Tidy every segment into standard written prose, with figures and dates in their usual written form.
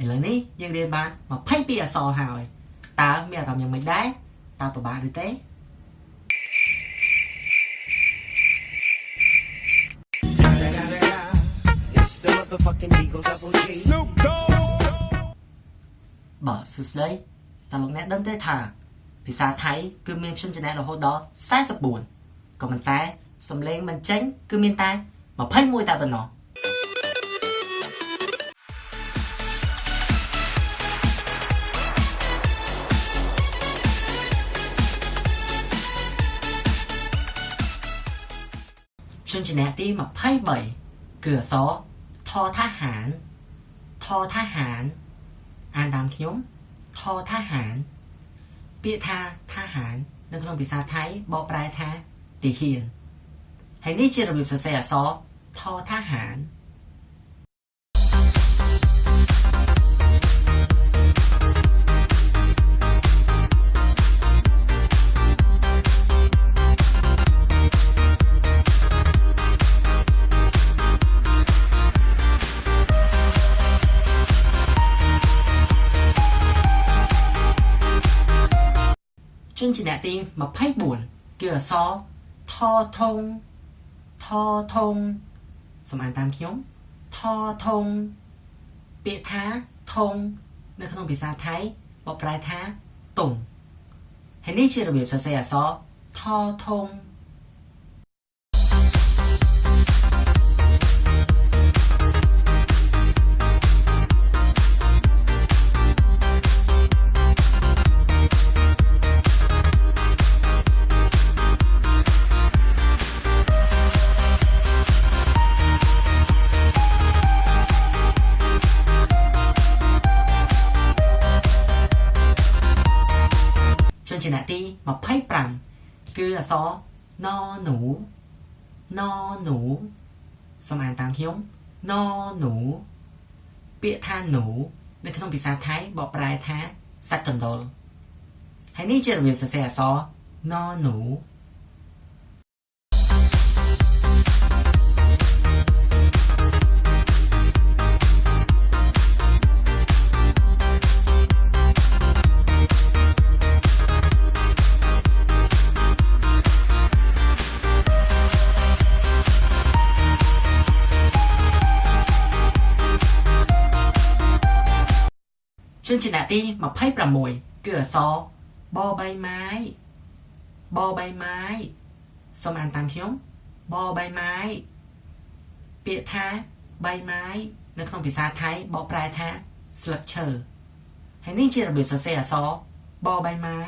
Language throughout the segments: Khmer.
ឥឡូវនេះយើងរៀនបាន22អក្សរហើយតើមានអារម្មណ៍យ៉ាងម៉េចដែរតើពិបាកឬទេបាទសួស្តីតើលោកអ្នកដឹងទេថាភាសាថៃគឺមានព្យញ្ជនៈរហូតដល់44ក៏ប៉ុន្តែសំឡេងមិនចេញគឺមានតែ21តែប៉ុណ្ណោះព្យញ្ជនៈទី23គឺអក្សរថทหารថทหารអានតាមខ្ញុំថทหารពាក្យថាทหารនៅក្នុងភាសាថៃបកប្រែថាទាហានហើយនេះជារបៀបសរសេរអក្សរថทหารព្យញ្ជនៈទី24គឺអក្សរថធងថធងសូមអានតាមខ្ញុំថធងពាក្យថាធងនៅក្នុងភាសាថៃបកប្រែថាតុងហើយនេះជារបៀបសរសេរអក្សរថធងព្យញ្ជនៈទី25គឺអក្សរនหนูនหนูសូមអានតាមខ្ញុំនหนูពាក្យថាหนูនៅក្នុងភាសាថៃបកប្រែថាសត្វកណ្តុរហើយនេះជារបៀបសរសេរអក្សរនหนูព្យញ្ជនៈទី26គឺអក្សរបបីไม้បបីไม้សូមអានតាមខ្ញុំបបីไม้ពាក្យថាបីไม้នៅក្នុងភាសាថៃបកប្រែថាស្លឹកឈើហើយនេះជារបៀបសរសេរអក្សរបបីไม้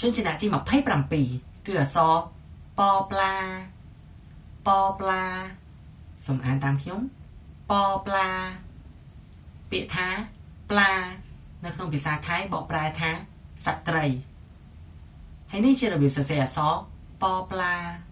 ព្យញ្ជនៈទី27គឺអក្សរពផ្លាពផ្លាសូមអានតាមខ្ញុំពផ្លាពាក្យថាផ្លានៅក្នុងភាសាថៃបកប្រែថាសត្វត្រីហើយនេះជារបៀបសរសេរអក្សរពផ្លា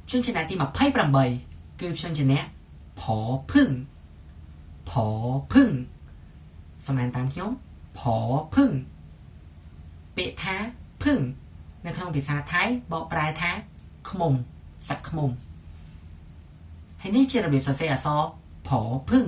ព្យញ្ជនៈទី28គឺព្យញ្ជនៈផភឹងផភឹងសូមអានតាមខ្ញុំផភឹងពាក្យថាភឹងនៅក្នុងភាសាថៃបកប្រែថាឃ្មុំសត្វឃ្មុំហើយនេះជារបៀបសរសេរអក្សរផភឹង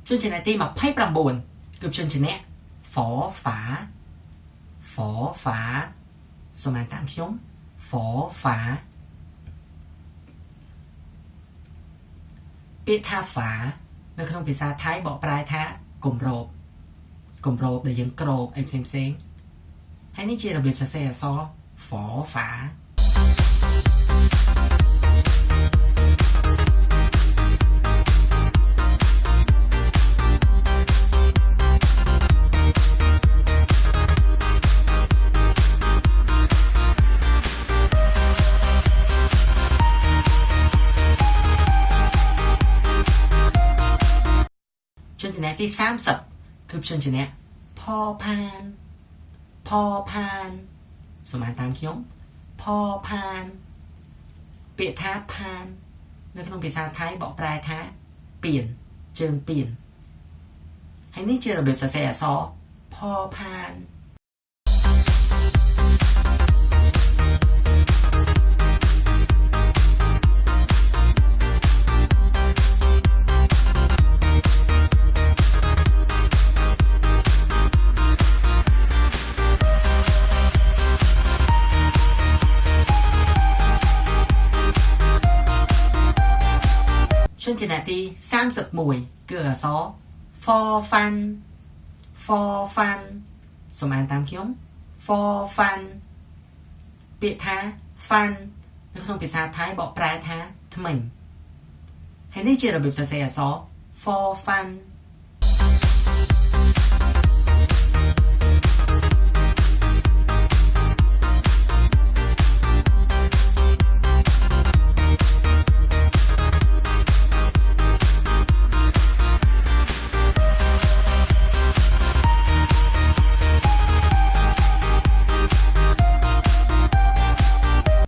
ព្យញ្ជនៈទី29គឺព្យញ្ជនៈហ្វហ្វាហ្វហ្វាសូមអានតាមខ្ញុំហ្វ phó phá biết tha phá nơi không bị xa thái bỏ prai tha cùng rộp để dựng cột em xem hay ní chia là biệt xe so phó phá chân chỉ nèที่30คือchân chỉ nè พอพานสมานตามเขียมพอพานเปียท้าพานในขนมภาษาไทยบอกปลายท้าเปลี่ยนเจิงเปลี่ยนให้นี่เจอระเบียบแสซอพอพานchân chỉ là tí 31 cửa gió for fun สมานตามเขียม for fun เปียท้า fun ในขนมภาษาไทยบอกปลายท้าทำไมให้นี่เจอระเบียบแสซอ for fun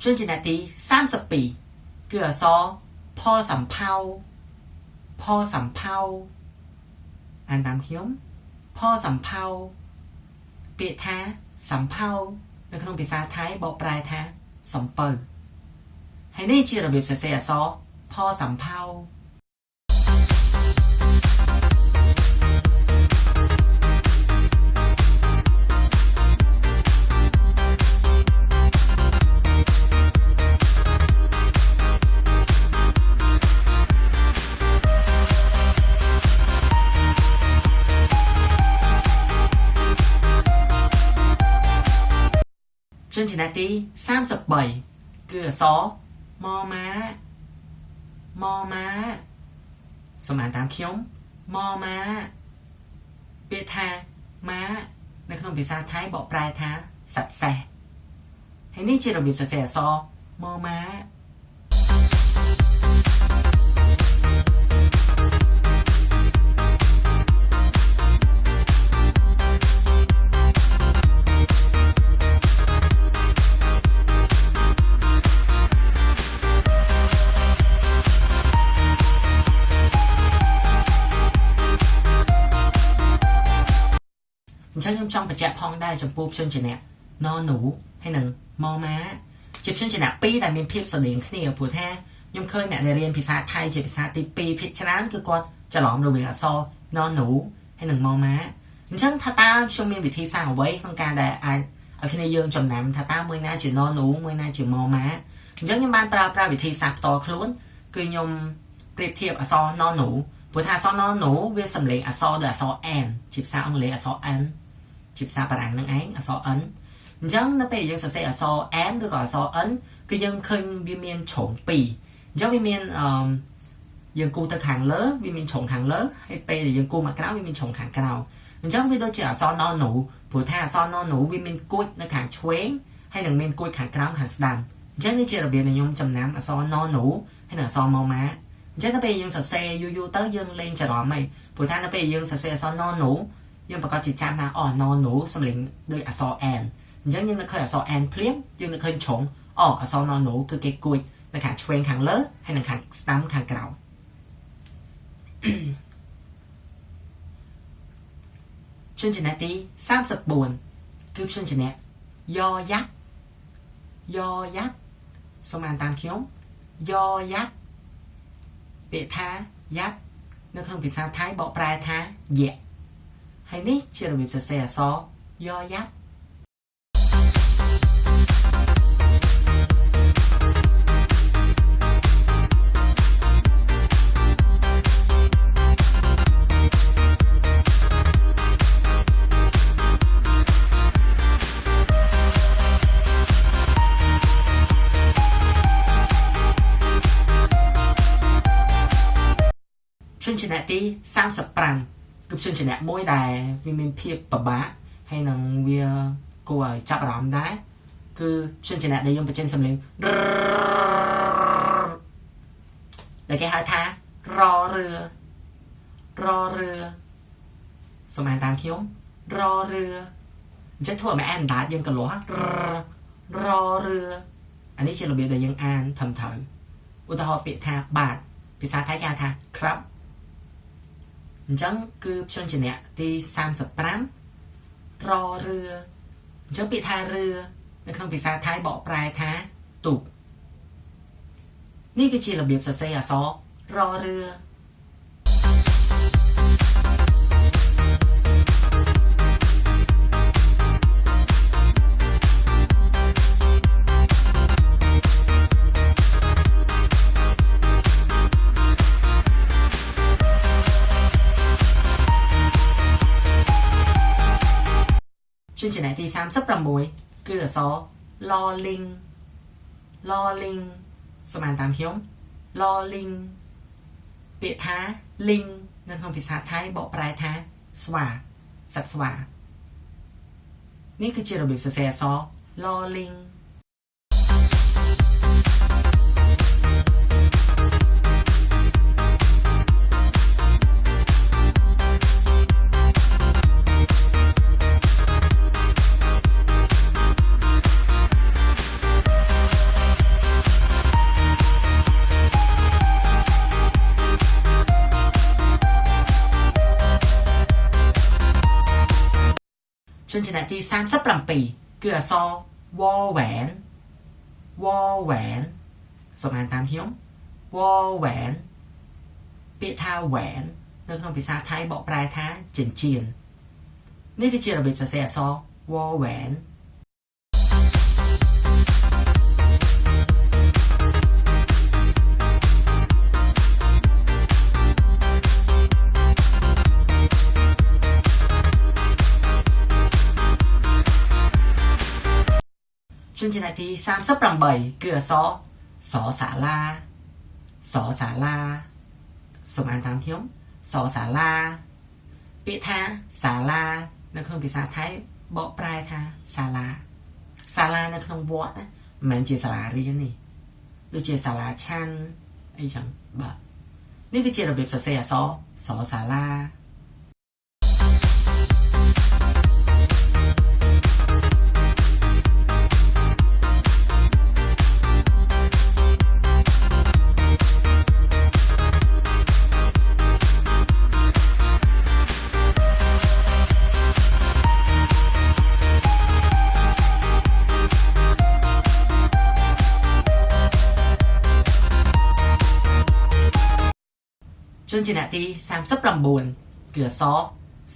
chân chỉ là tí 30 ปีเกือซอพอสำเภาอ่านตามเขียมพอสำเภาเปียท้าสำเภาในขนมภาษาไทยบอกปลายท้าสมเปิลให้นี่เชื่อระเบียบเสียซอพอสำเภาchân chỉ là tí 37cửa gió มอม้าสมานตามเขียมมอม้าเปียทาม้าในขนมภาษาไทยบอกปลายท้าสับแสให้นี่เจอระเบียบแสซอมอม้าฉันยังจ้องประจักษ์พ้องได้จำปูบชนชนะนอหนูให้หนึ่งมอม้าจีบชนชนะปีแต่มีเพียบเสลียงขึ้นกับผู้แท้ยังเคยเนี่ยได้เรียนภาษาไทยจีบภาษาตีปีพิจารณาคือกว่าจะหลอมระเบียงซอนอหนูให้หนึ่งมอม้าฉันถ้าตาช่วงมีวิธีสร้างเอาไว้ของการได้เอาขึ้นในยืนจำนำถ้าตาเมื่อน่าจีนอหนูเมื่อน่าจีมอม้าฉันยังบ้านปลาวิธีสับต่อคล้วนคือยมเปรียบเทียบซอนอหนูผู้แท้ซอนอหนูเวียสำเร็จซอเดอซอแอนจีบภาษาอังกฤษซอแอนจีบภาษาฝรั่งนั่งเองซอเอ็นจังนั่นเป็นยังเสียซอแอนหรือก็ซอเอ็นก็ยังเคยวิเมียนโฉมปีจังวิเมียนยังกูตะขังเล้อวิเมียนโฉมขังเล้อให้ไปยังกูมาเกล้าวิเมียนโฉมขังเกล้าจังวิโดเจอซอนอหนูผู้แท้ซอนอหนูวิเมียนกุ้ยในขังช่วยให้หนึ่งเมียนกุ้ยขังเกล้าขังสดำจังนี่เจอระเบียบในยมจำน้ำซอนอหนูให้หนึ่งซอมอม้าจังนั่นเป็นยังเสียยูเตอร์ยังเล่นจะหลอมไหมผู้แท้นั่นเป็นยังเสียซอนอหนูยังประกอบจิตจำนะนอหนูสำเร็จโดยซอแอนยังนั่นเคยซอแอนเพลี้ยยังเคยชงซอนอหนูคือเกกุยในขังช่วยขังเล้อให้หนึ่งขังสดำขังเกล้าchân chỉ nè tí 34คือchân chỉ nè ยอยักษ์สมานตามเขียมยอยักษ์เปียท้ายักษ์ในขนมภาษาไทยบอกปลายท้าแยะให้นี่เชื่อระเบียบเสียซอยอยักษ์ ទី35គឺព្យញ្ជនៈមួយដែលវាមានភាពពិបាកហើយនឹងវាគួរឲ្យចាប់អារម្មណ៍ដែរគឺព្យញ្ជនៈដែលយើងបញ្ចេញសំឡេងដែលគេហៅថារឺសូមអានតាមខ្ញុំរឺអញ្ចឹងធ្វើឲ្យអានដាតយើងកន្លោះរឺអានេះជារបៀបដែលយើងអានត្រឹមត្រូវឧទាហរណ៍ពាក្យថាបាទភាសាថៃគេហៅថាครับអញ្ចឹងគឺព្យញ្ជនៈទី35រឺអញ្ចឹងពាក្យថាឬនៅក្នុងភាសាថៃបកប្រែថាទូកនេះគឺជារបៀបសរសេរអក្សររឺព្យញ្ជនៈទី36គឺអក្សរលលីងសូមអានតាមខ្ញុំលលីងពាក្យថាលីងនៅក្នុងភាសាថៃបកប្រែថាស្វាសត្វស្វានេះគឺជារបៀបសរសេរអក្សរលលីងព្យញ្ជនៈទី37គឺអក្សរវแหวนសូមអានតាមខ្ញុំវแหวนពាក្យថាแหวนនៅក្នុងភាសាថៃបកប្រែថាចិញ្ចៀននេះគឺជារបៀបសរសេរអក្សរវแหวนព្យញ្ជនៈទី38គឺអក្សរសសាឡាសូមអានតាមខ្ញុំសសាឡាពាក្យថាសាឡានៅក្នុងភាសាថៃបកប្រែថាសាឡានៅក្នុងវត្តណាមិនមែនជាសាលារៀនទេដូចជាសាលាឆាន់អីចឹងបាទនេះគឺជារបៀបសរសេរអក្សរសសាឡាព្យញ្ជនៈទី39គឺអក្សរ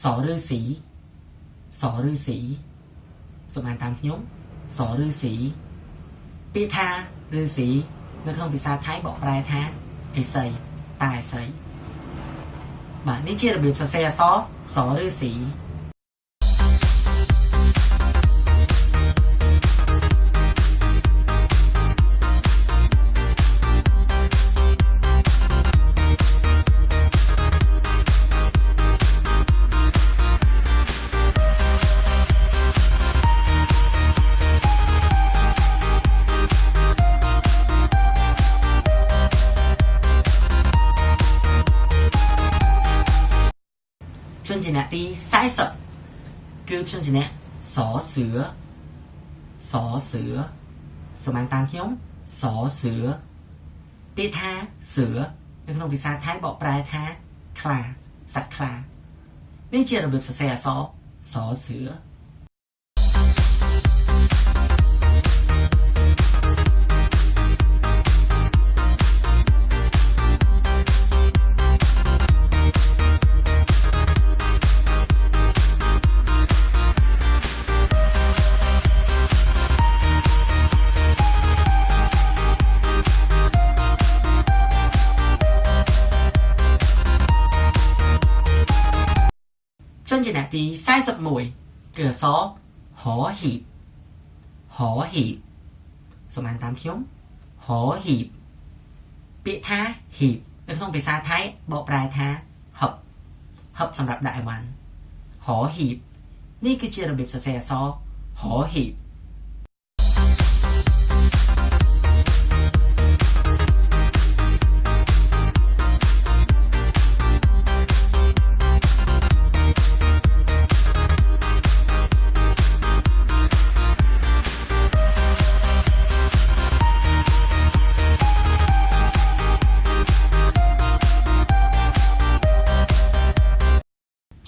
សឬស៊ីសូមអានតាមខ្ញុំសឬស៊ីពាក្យថាឬស៊ីនៅក្នុងភាសាថៃបកប្រែថាអេសីតាអេសីបាទនេះជារបៀបសរសេរអក្សរសឬស៊ីព្យញ្ជនៈទី40គឺព្យញ្ជនៈសសឺសូមអានតាមខ្ញុំសសឺពាក្យថាសឺនៅក្នុងភាសាថៃបកប្រែថាខ្លាសត្វខ្លានេះជារបៀបសរសេរអក្សរសសឺព្យញ្ជនៈទី41គឺអក្សរហหีบសូមអានតាមខ្ញុំហหีบពាក្យថាหีบនៅក្នុងភាសាថៃបកប្រែថាហ hấp สำหรับដាក់អីវ៉ាន់ហอหีបនេះគឺជារបៀបសរសេរអក្សរហอหีប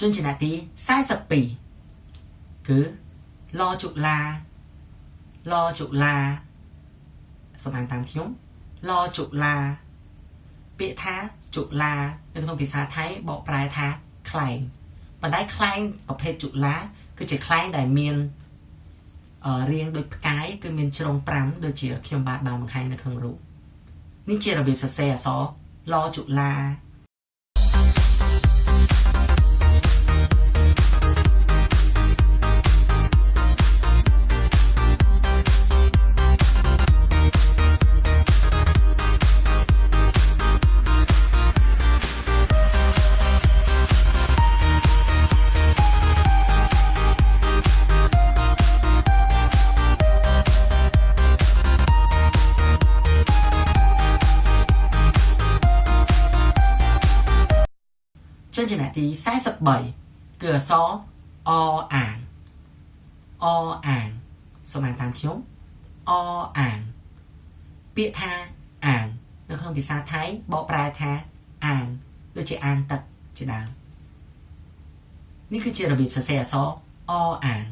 จนชนะที่42คือรอจุฬารอจุฬาสมานตามខ្ញុំรอจุฬาពាក្យថាจุฬาនៅក្នុងភាសាថៃបកប្រែថាខ្លែងប៉ុន្តែខ្លែងប្រភេទจุฬาគឺជាខ្លែងដែលមានរាងដូចផ្កាយគឺមានជ្រុង5ដូចជាខ្ញុំបានបង្ហាញនៅក្នុងរូបនេះជារបៀបសរសេរអក្សររจุฬาจนชนะที่43គឺអក្សរអអាងអអាងសូមអានតាមខ្ញុំអអាងពាក្យថាអាងនៅក្នុងភាសាថៃបកប្រែថាអាងដូចជាអាងទឹកជាដើមនេះគឺជារបៀបសរសេរអក្សរអអាង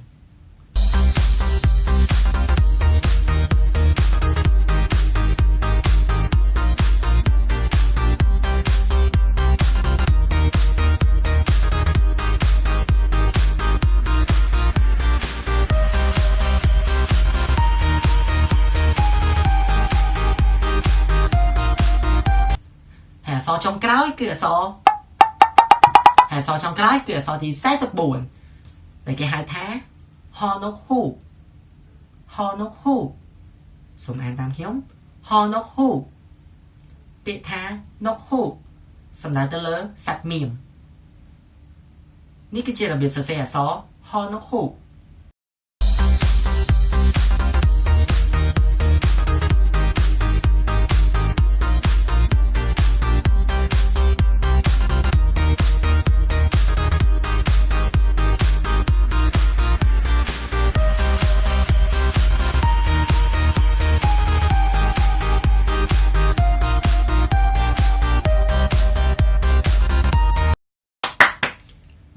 អក្សរចុងក្រោយគឺអក្សរចុងក្រោយគឺអក្សរទី44ដែលគេហៅថាហនកហ៊ូហនកហ៊ូសូមអានតាមខ្ញុំហនកហ៊ូពាក្យថានកហ៊ូសំដៅទៅលើសត្វមៀមនេះគឺជារបៀបសរសេរអក្សរហនកហ៊ូ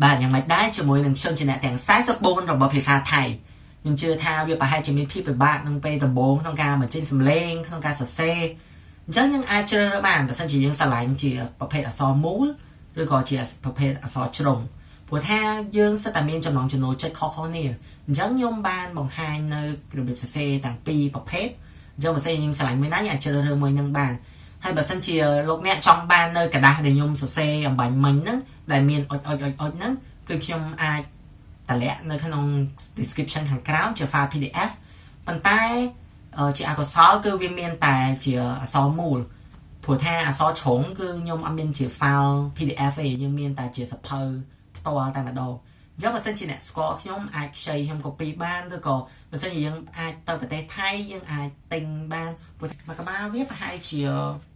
បាទយ៉ាងម៉េចដែរជាមួយនឹងជនជាអ្នកទាំង44របស់ភាសាថៃខ្ញុំជឿថាវាប្រហែលជាមានភាពពិបាកក្នុងពេលដំបូងក្នុងការបញ្ចេញសំឡេងក្នុងការសរសេរអញ្ចឹងយើងអាចជ្រើសរើសបានបើសិនជាយើងស្រឡាញ់ជាប្រភេទអក្សរមូលឬក៏ជាប្រភេទអក្សរជ្រុងព្រោះថាយើងសិតតែមានចំណង់ចំណូលចិត្តខុសៗគ្នាអញ្ចឹងខ្ញុំបានបង្ហាញនៅរបៀបសរសេរទាំងពីរប្រភេទអញ្ចឹងបើសិនជាយើងស្រឡាញ់មួយណាយើងអាចជ្រើសរើសមួយនឹងបានហើយបើសិនជាលោកអ្នកចង់បាននៅกระดาษដែលខ្ញុំសរសេរអំបញ្ញមិញហ្នឹងដែលមានអុចហ្នឹងគឺខ្ញុំអាចតម្លាក់នៅក្នុង description ខាងក្រោមជា file PDF ប៉ុន្តែជាអកុសលគឺវាមានតែជាអក្សរមូលព្រោះថាអក្សរជ្រុងគឺខ្ញុំអត់មានជា file PDF ទេយើងមានតែជាសភៅផ្ទាល់តែម្ដងអញ្ចឹងបើសិនជាអ្នកស្គាល់ខ្ញុំអាចខ្ចីខ្ញុំ copy បានឬក៏បើសិនជាយើងអាចទៅប្រទេសថៃយើងអាចទិញបានព្រោះមួយក្បាលវាប្រហែលជា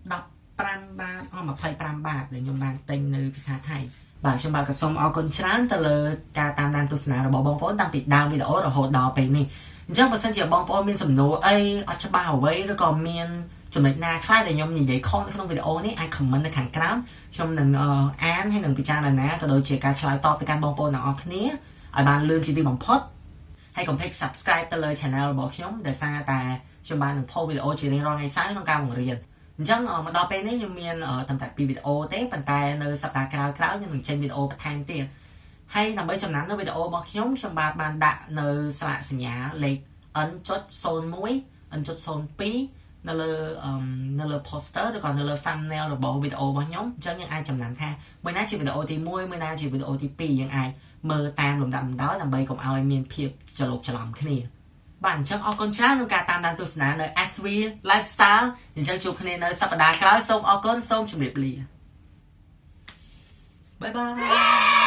15បាត25បាតដែលខ្ញុំបានទិញនៅភាសាថៃបាទខ្ញុំបាទក៏សូមអរគុណច្រើនទៅលើការតាមដានទស្សនារបស់បងប្អូនតាំងពីដើមវីដេអូរហូតដល់ពេលនេះអញ្ចឹងបើសិនជាបងប្អូនមានសំណួរអីអត់ច្បាស់អ្វីឬក៏មានចំណុចណាខ្លះដែលខ្ញុំនិយាយខុសនៅក្នុងវីដេអូនេះអាច comment នៅខាងក្រោមខ្ញុំនឹងអានហើយនឹងពិចារណាក៏ដូចជាការឆ្លើយតបទៅកាន់បងប្អូនទាំងអស់គ្នាឲ្យបានលឿនជាទីបំផុតហើយកុំភ្លេច subscribe ទៅលើ channel របស់ខ្ញុំដោយសារតែខ្ញុំបាននឹង post វីដេអូជារៀងរាល់ថ្ងៃសៅរ៍ក្នុងការបង្រៀនអញ្ចឹងមកដល់ពេលនេះខ្ញុំមានតែ2វីដេអូទេប៉ុន្តែនៅសប្តាហ៍ក្រោយៗខ្ញុំនឹងចេញវីដេអូបន្ថែមទៀតហើយដើម្បីចំណាំនៅវីដេអូរបស់ខ្ញុំបាទបានដាក់នៅស្លាកសញ្ញាលេខ N.01 N.02 នៅលើ poster ឬក៏នៅលើ thumbnail របស់វីដេអូរបស់ខ្ញុំអញ្ចឹងយើងអាចចំណាំថាមួយណាជាវីដេអូទី1មួយណាជាវីដេអូទី2យើងអាចមើលតាមលំដាប់លំដោយដើម្បីកុំឲ្យមានភាពច្រឡូកច្រឡំគ្នាបាទអញ្ចឹងអរគុណច្រើនក្នុងការតាមដានទស្សនានៅ SV Lifestyle អញ្ចឹងជួបគ្នានៅសប្តាហ៍ក្រោយសូមអរគុណសូមជម្រាបលា บ๊ายบาย